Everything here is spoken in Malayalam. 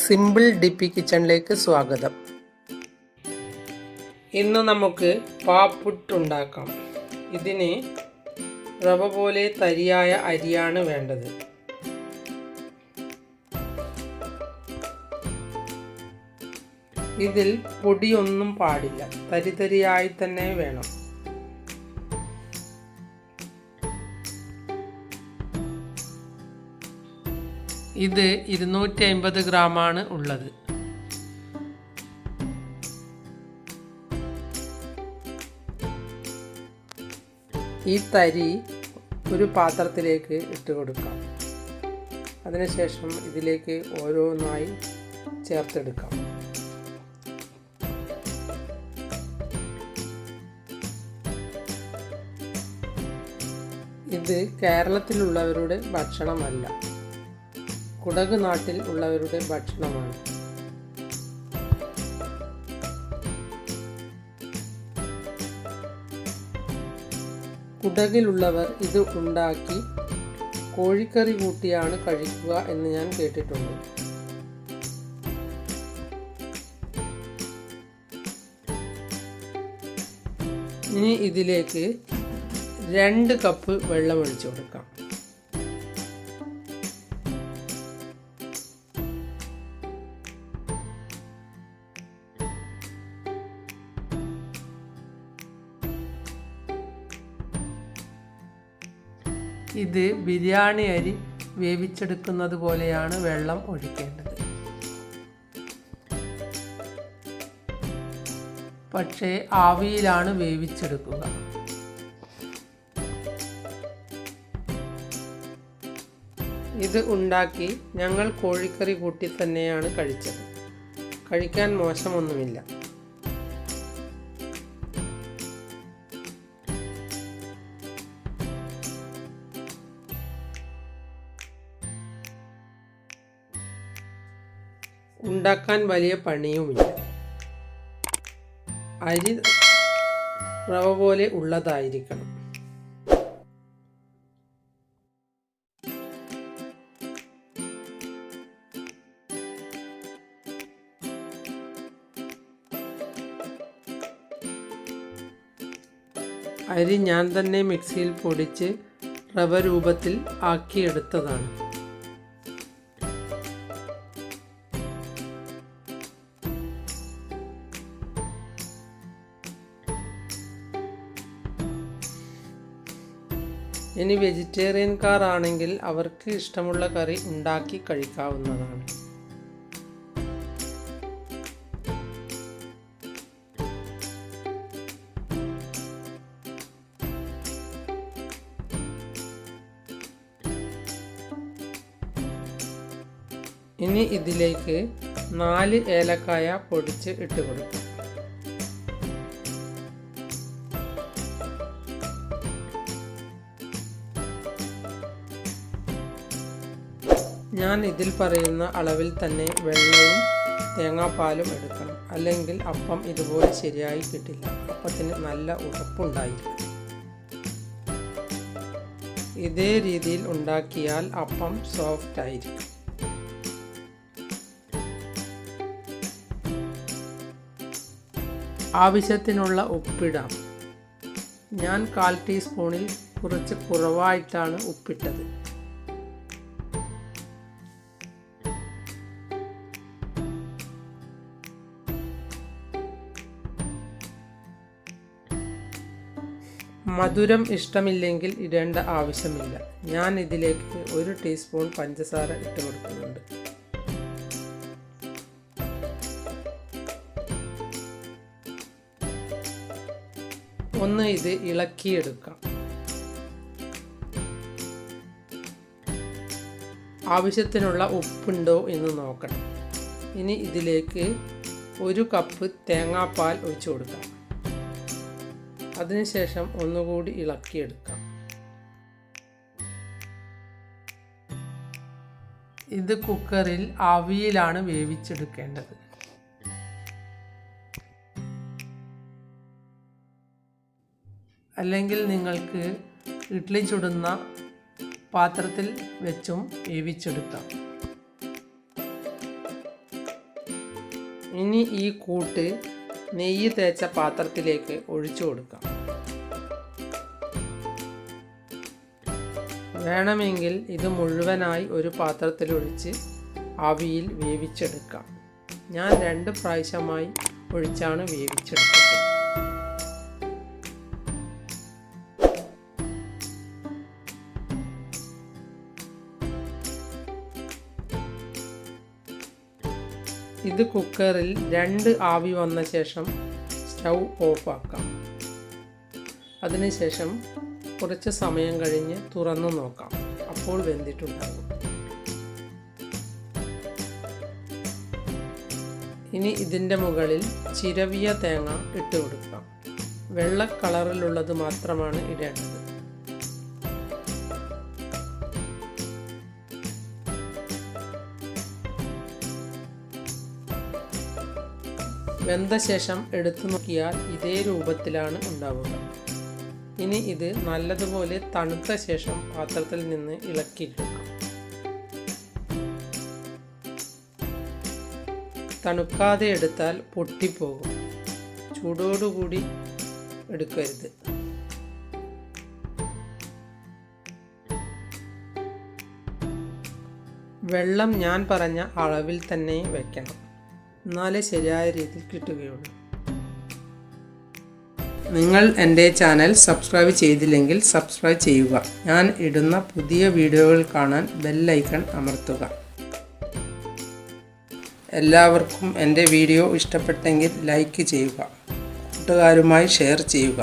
സിമ്പിൾ ഡിപ്പി കിച്ചണിലേക്ക് സ്വാഗതം. ഇന്ന് നമുക്ക് പാപ്പുട്ട് ഉണ്ടാക്കാം. ഇതിന് റവ പോലെ തരിയായ അരിയാണ് വേണ്ടത്. ഇതിൽ പൊടിയൊന്നും പാടില്ല, തരിതരിയായി തന്നെ വേണം. ഇത് 250 ഗ്രാമാണ് ഉള്ളത്. ഈ തരി ഒരു പാത്രത്തിലേക്ക് ഇട്ട് കൊടുക്കാം. അതിനുശേഷം ഇതിലേക്ക് ഓരോന്നായി ചേർത്തെടുക്കാം. ഇത് കേരളത്തിലുള്ളവരുടെ ഭക്ഷണമല്ല, കുടക് നാട്ടിൽ ഉള്ളവരുടെ ഭക്ഷണമാണ്. കുടകിലുള്ളവർ ഇത് ഉണ്ടാക്കി കോഴിക്കറി കൂട്ടിയാണ് കഴിക്കുക എന്ന് ഞാൻ കേട്ടിട്ടുണ്ട്. ഇനി ഇതിലേക്ക് 2 കപ്പ് വെള്ളം ഒഴിച്ചു കൊടുക്കാം. ഇത് ബിരിയാണി അരി വേവിച്ചെടുക്കുന്നത് പോലെയാണ് വെള്ളം ഒഴിക്കേണ്ടത്. പക്ഷേ ആവിയിലാണ് വേവിച്ചെടുക്കുക. ഇത് ഉണ്ടാക്കി ഞങ്ങൾ കോഴിക്കറി കൂട്ടി തന്നെയാണ് കഴിച്ചത്. കഴിക്കാൻ മോശമൊന്നുമില്ല. ഉണ്ടാക്കാൻ വലിയ പണിയുമില്ല. അരി റവ പോലെ ഉള്ളതായിരിക്കണം. അരി ഞാൻ തന്നെ മിക്സിയിൽ പൊടിച്ച് റവ രൂപത്തിൽ ആക്കിയെടുത്തതാണ്. ഇനി വെജിറ്റേറിയൻകാർ ആണെങ്കിൽ അവർക്ക് ഇഷ്ടമുള്ള കറി ഉണ്ടാക്കി കഴിക്കാവുന്നതാണ്. ഇനി ഇതിലേക്ക് 4 ഏലക്കായ പൊടിച്ച് ഇട്ട് കൊടുക്കാം. ഞാൻ ഇതിൽ പറയുന്ന അളവിൽ തന്നെ വെള്ളവും തേങ്ങാപ്പാലും എടുക്കണം. അല്ലെങ്കിൽ അപ്പം ഇതുപോലെ ശരിയായി കിട്ടില്ല. അപ്പത്തിന് നല്ല ഉറപ്പുണ്ടായിരിക്കും. ഇതേ രീതിയിൽ ഉണ്ടാക്കിയാൽ അപ്പം സോഫ്റ്റ് ആയിരിക്കും. ആവശ്യത്തിനുള്ള ഉപ്പിടാം. ഞാൻ 1/4 ടീസ്പൂണിൽ കുറച്ച് കുറവായിട്ടാണ് ഉപ്പിട്ടത്. മധുരം ഇഷ്ടമില്ലെങ്കിൽ ഇടേണ്ട ആവശ്യമില്ല. ഞാൻ ഇതിലേക്ക് 1 ടീസ്പൂൺ പഞ്ചസാര ഇട്ട് കൊടുക്കുന്നുണ്ട്. ഒന്ന് ഇത് ഇളക്കിയെടുക്കാം. ആവശ്യത്തിനുള്ള ഉപ്പുണ്ടോ എന്ന് നോക്കണം. ഇനി ഇതിലേക്ക് 1 കപ്പ് തേങ്ങാപ്പാൽ ഒഴിച്ചു കൊടുക്കാം. അതിനുശേഷം ഒന്നുകൂടി ഇളക്കിയെടുക്കാം. ഇത് കുക്കറിൽ ആവിയിലാണ് വേവിച്ചെടുക്കേണ്ടത്. അല്ലെങ്കിൽ നിങ്ങൾക്ക് ഇഡ്ഡലി ചുടുന്ന പാത്രത്തിൽ വെച്ചും വേവിച്ചെടുക്കാം. ഇനി ഈ കൂട്ട് നെയ്യ് തേച്ച പാത്രത്തിലേക്ക് ഒഴിച്ചു കൊടുക്കാം. വേണമെങ്കിൽ ഇത് മുഴുവനായി ഒരു പാത്രത്തിലൊഴിച്ച് ആവിയിൽ വേവിച്ചെടുക്കാം. ഞാൻ 2 പ്രാവശ്യമായി ഒഴിച്ചാണ് വേവിച്ചെടുത്തത്. ഇത് കുക്കറിൽ 2 ആവി വന്ന ശേഷം സ്റ്റൗ ഓഫാക്കാം. അതിനുശേഷം കുറച്ച് സമയം കഴിഞ്ഞ് തുറന്നു നോക്കാം. അപ്പോൾ വെന്തിട്ടുണ്ടാകും. ഇനി ഇതിൻ്റെ മുകളിൽ ചിരവിയ തേങ്ങ ഇട്ട് കൊടുക്കാം. വെള്ള കളറിലുള്ളത് മാത്രമാണ് ഇടേണ്ടത്. വെന്ത ശേഷം എടുത്തു നോക്കിയാൽ ഇതേ രൂപത്തിലാണ് ഉണ്ടാവുക. ഇനി ഇത് നല്ലതുപോലെ തണുത്ത ശേഷം പാത്രത്തിൽ നിന്ന് ഇളക്കിയെടുക്കാം. തണുക്കാതെ എടുത്താൽ പൊട്ടിപ്പോകും. ചൂടോടുകൂടി എടുക്കരുത്. വെള്ളം ഞാൻ പറഞ്ഞ അളവിൽ തന്നെ വയ്ക്കണം. എന്നാലേ ശരിയായ രീതിയിൽ കിട്ടുകയുള്ളൂ. നിങ്ങൾ എൻ്റെ ചാനൽ സബ്സ്ക്രൈബ് ചെയ്തില്ലെങ്കിൽ സബ്സ്ക്രൈബ് ചെയ്യുക. ഞാൻ ഇടുന്ന പുതിയ വീഡിയോകൾ കാണാൻ ബെൽ ഐക്കൺ അമർത്തുക. എല്ലാവർക്കും എൻ്റെ വീഡിയോ ഇഷ്ടപ്പെട്ടെങ്കിൽ ലൈക്ക് ചെയ്യുക. കൂട്ടുകാരുമായി ഷെയർ ചെയ്യുക.